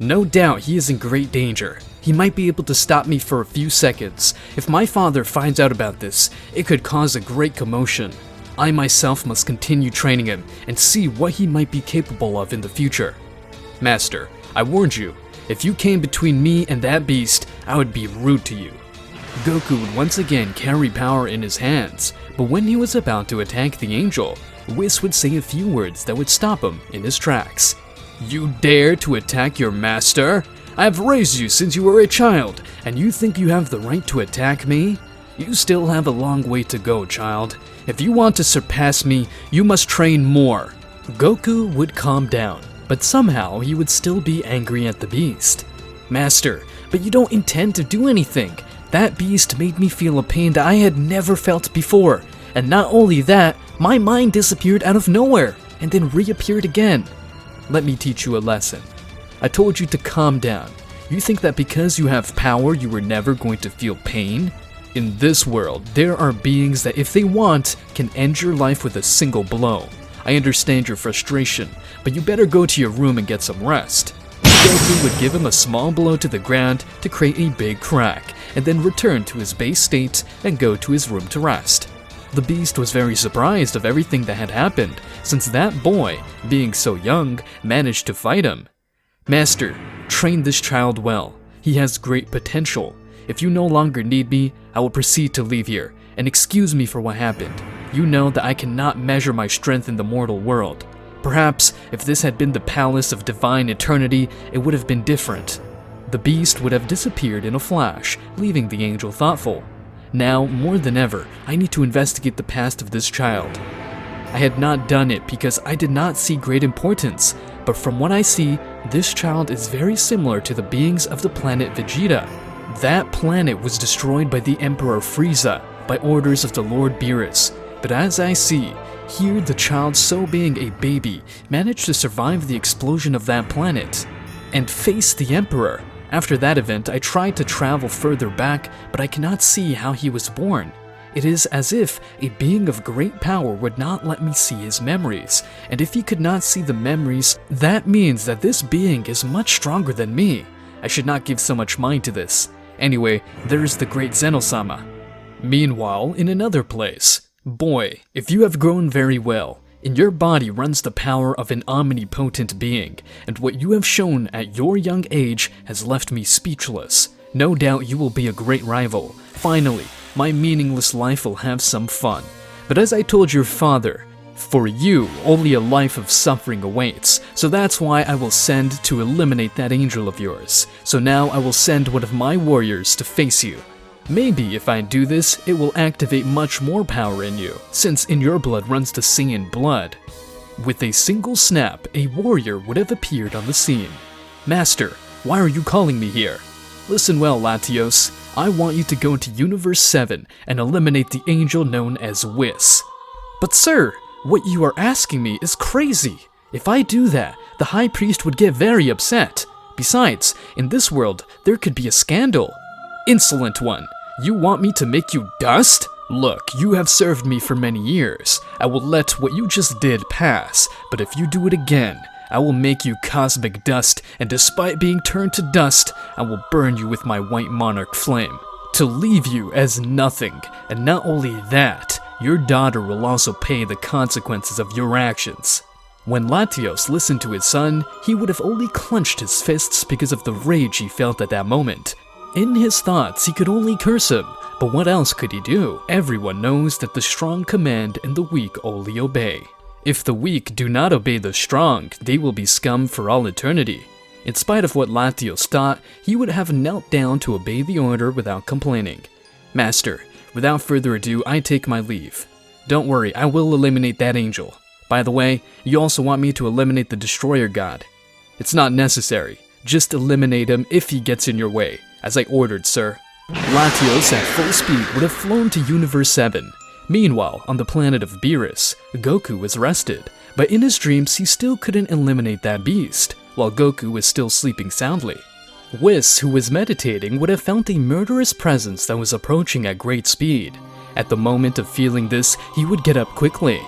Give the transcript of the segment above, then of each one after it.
No doubt he is in great danger. He might be able to stop me for a few seconds. If my father finds out about this, it could cause a great commotion. I myself must continue training him and see what he might be capable of in the future. Master, I warned you. If you came between me and that beast, I would be rude to you. Goku would once again carry power in his hands, but when he was about to attack the angel, Whis would say a few words that would stop him in his tracks. You dare to attack your master? I have raised you since you were a child, and you think you have the right to attack me? You still have a long way to go, child. If you want to surpass me, you must train more. Goku would calm down, but somehow he would still be angry at the beast. Master, but you don't intend to do anything. That beast made me feel a pain that I had never felt before. And not only that, my mind disappeared out of nowhere, and then reappeared again. Let me teach you a lesson. I told you to calm down. You think that because you have power, you were never going to feel pain? In this world, there are beings that if they want, can end your life with a single blow. I understand your frustration, but you better go to your room and get some rest. Goku would give him a small blow to the ground to create a big crack, and then return to his base state and go to his room to rest. The beast was very surprised of everything that had happened, since that boy, being so young, managed to fight him. Master, train this child well. He has great potential. If you no longer need me, I will proceed to leave here, and excuse me for what happened. You know that I cannot measure my strength in the mortal world. Perhaps, if this had been the palace of divine eternity, it would have been different. The beast would have disappeared in a flash, leaving the angel thoughtful. Now, more than ever, I need to investigate the past of this child. I had not done it because I did not see great importance, but from what I see, this child is very similar to the beings of the planet Vegeta. That planet was destroyed by the Emperor Frieza, by orders of the Lord Beerus. But as I see, here the child, so being a baby, managed to survive the explosion of that planet and face the Emperor. After that event, I tried to travel further back, but I cannot see how he was born. It is as if a being of great power would not let me see his memories, and if he could not see the memories, that means that this being is much stronger than me. I should not give so much mind to this. Anyway, there's the great Zeno-sama. Meanwhile, in another place, boy, if you have grown very well, in your body runs the power of an omnipotent being, and what you have shown at your young age has left me speechless. No doubt you will be a great rival. Finally, my meaningless life will have some fun. But as I told your father, for you, only a life of suffering awaits, so that's why I will send to eliminate that angel of yours. So now I will send one of my warriors to face you. Maybe if I do this, it will activate much more power in you, since in your blood runs the Saiyan blood. With a single snap, a warrior would have appeared on the scene. Master, why are you calling me here? Listen well, Latios. I want you to go into Universe 7 and eliminate the angel known as Whis. But sir, what you are asking me is crazy. If I do that, the High Priest would get very upset. Besides, in this world, there could be a scandal. Insolent one, you want me to make you dust? Look, you have served me for many years. I will let what you just did pass, but if you do it again, I will make you cosmic dust, and despite being turned to dust, I will burn you with my white monarch flame, to leave you as nothing. And not only that, your daughter will also pay the consequences of your actions. When Latios listened to his son, he would have only clenched his fists because of the rage he felt at that moment. In his thoughts, he could only curse him, but what else could he do? Everyone knows that the strong command and the weak only obey. If the weak do not obey the strong, they will be scum for all eternity. In spite of what Latios thought, he would have knelt down to obey the order without complaining. Master, without further ado, I take my leave. Don't worry, I will eliminate that angel. By the way, you also want me to eliminate the Destroyer God. It's not necessary. Just eliminate him if he gets in your way, as I ordered, sir. Latios at full speed would have flown to Universe 7. Meanwhile, on the planet of Beerus, Goku was rested, but in his dreams he still couldn't eliminate that beast, while Goku was still sleeping soundly. Whis, who was meditating, would have felt a murderous presence that was approaching at great speed. At the moment of feeling this, he would get up quickly.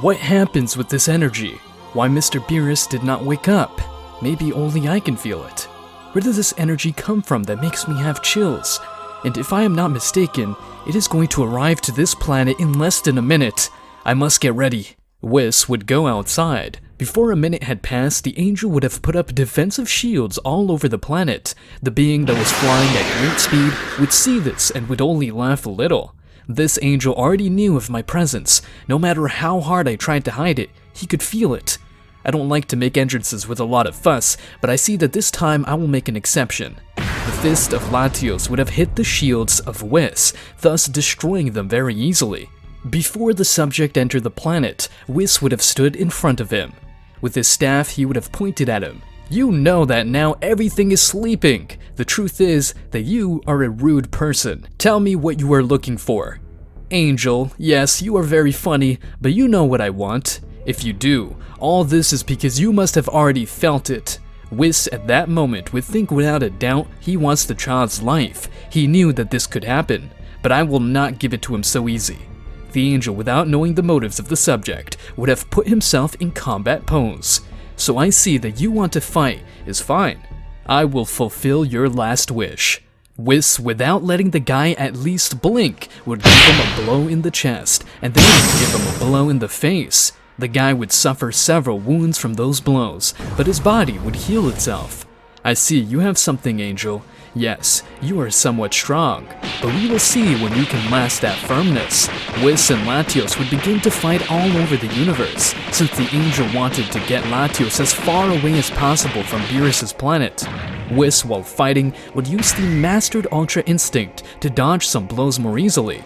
What happens with this energy? Why Mr. Beerus did not wake up? Maybe only I can feel it. Where does this energy come from that makes me have chills? And if I am not mistaken, it is going to arrive to this planet in less than a minute. I must get ready. Whis would go outside. Before a minute had passed, the angel would have put up defensive shields all over the planet. The being that was flying at great speed would see this and would only laugh a little. This angel already knew of my presence. No matter how hard I tried to hide it, he could feel it. I don't like to make entrances with a lot of fuss, but I see that this time I will make an exception. The fist of Latios would have hit the shields of Whis, thus destroying them very easily. Before the subject entered the planet, Whis would have stood in front of him. With his staff, he would have pointed at him. You know that now everything is sleeping. The truth is that you are a rude person. Tell me what you are looking for. Angel, yes, you are very funny, but you know what I want. If you do, all this is because you must have already felt it. Whis at that moment would think without a doubt he wants the child's life. He knew that this could happen, but I will not give it to him so easy. The angel, without knowing the motives of the subject, would have put himself in combat pose. So I see that you want to fight is fine. I will fulfill your last wish. Whis, without letting the guy at least blink, would give him a blow in the chest, and then would give him a blow in the face. The guy would suffer several wounds from those blows, but his body would heal itself. I see you have something, Angel. Yes, you are somewhat strong, but we will see when you can last that firmness. Whis and Latios would begin to fight all over the universe, since the angel wanted to get Latios as far away as possible from Beerus' planet. Whis, while fighting, would use the mastered Ultra Instinct to dodge some blows more easily.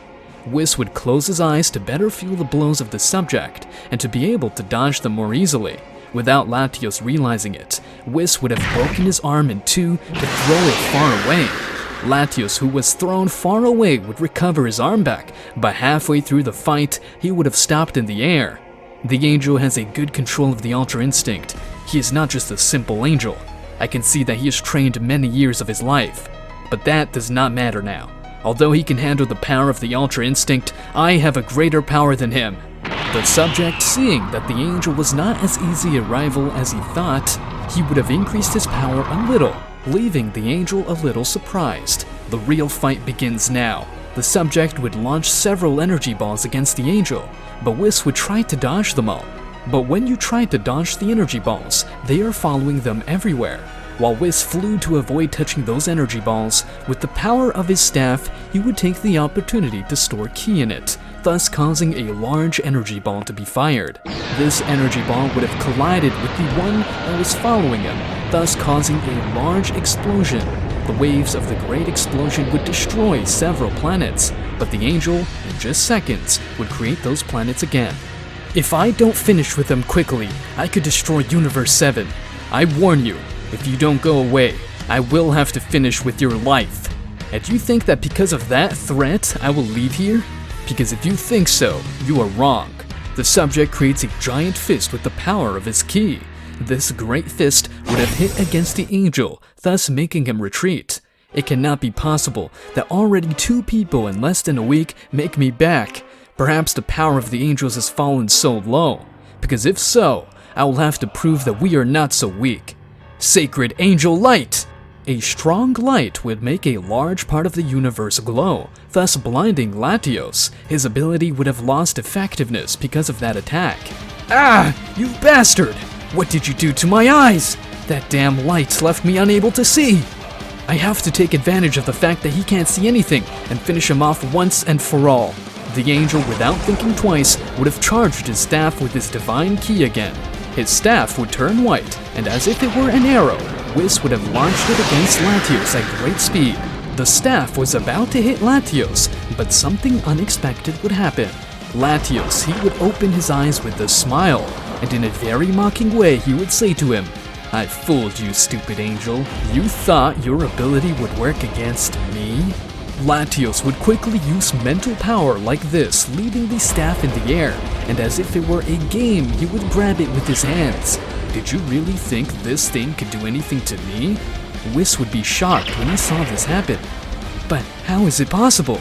Whis would close his eyes to better feel the blows of the subject, and to be able to dodge them more easily. Without Latios realizing it, Whis would have broken his arm in two to throw it far away. Latios, who was thrown far away, would recover his arm back, but halfway through the fight, he would have stopped in the air. The angel has a good control of the Ultra Instinct. He is not just a simple angel. I can see that he has trained many years of his life. But that does not matter now. Although he can handle the power of the Ultra Instinct, I have a greater power than him. The subject, seeing that the angel was not as easy a rival as he thought, he would have increased his power a little, leaving the angel a little surprised. The real fight begins now. The subject would launch several energy balls against the angel, but Whis would try to dodge them all. But when you try to dodge the energy balls, they are following them everywhere. While Whis flew to avoid touching those energy balls, with the power of his staff, he would take the opportunity to store ki in it, thus causing a large energy ball to be fired. This energy ball would have collided with the one that was following him, thus causing a large explosion. The waves of the great explosion would destroy several planets, but the angel, in just seconds, would create those planets again. If I don't finish with them quickly, I could destroy Universe 7. I warn you, if you don't go away, I will have to finish with your life. And you think that because of that threat, I will leave here? Because if you think so, you are wrong. The subject creates a giant fist with the power of his ki. This great fist would have hit against the angel, thus making him retreat. It cannot be possible that already 2 people in less than a week make me back. Perhaps the power of the angels has fallen so low. Because if so, I will have to prove that we are not so weak. Sacred Angel Light! A strong light would make a large part of the universe glow, thus blinding Latios. His ability would have lost effectiveness because of that attack. Ah! You bastard! What did you do to my eyes? That damn light left me unable to see! I have to take advantage of the fact that he can't see anything and finish him off once and for all. The angel, without thinking twice, would have charged his staff with his divine ki again. His staff would turn white, and as if it were an arrow, Whis would have launched it against Latios at great speed. The staff was about to hit Latios, but something unexpected would happen. Latios, he would open his eyes with a smile, and in a very mocking way he would say to him, I fooled you, stupid angel. You thought your ability would work against me? Latios would quickly use mental power like this, leaving the staff in the air, and as if it were a game, he would grab it with his hands. Did you really think this thing could do anything to me? Whis would be shocked when he saw this happen. But how is it possible?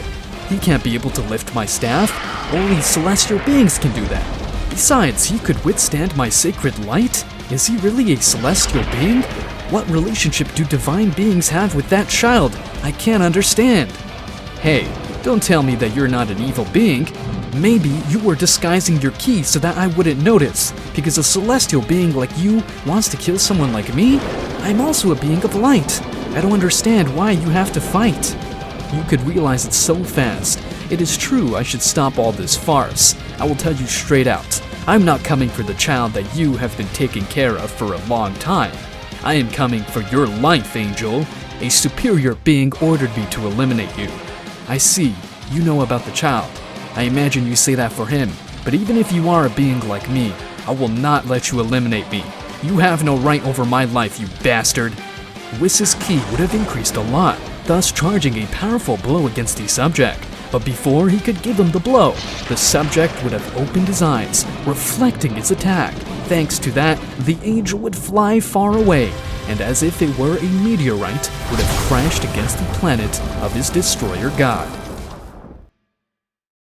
He can't be able to lift my staff. Only celestial beings can do that. Besides, he could withstand my sacred light? Is he really a celestial being? What relationship do divine beings have with that child? I can't understand. Hey, don't tell me that you're not an evil being. Maybe you were disguising your key so that I wouldn't notice, because a celestial being like you wants to kill someone like me? I'm also a being of light. I don't understand why you have to fight. You could realize it so fast. It is true I should stop all this farce. I will tell you straight out. I'm not coming for the child that you have been taking care of for a long time. I am coming for your life, Angel. A superior being ordered me to eliminate you. I see, you know about the child. I imagine you say that for him, but even if you are a being like me, I will not let you eliminate me. You have no right over my life, you bastard. Whiss's ki would have increased a lot, thus charging a powerful blow against the subject. But before he could give him the blow, the subject would have opened his eyes, reflecting its attack. Thanks to that, the angel would fly far away, and as if it were a meteorite, would have crashed against the planet of his destroyer god.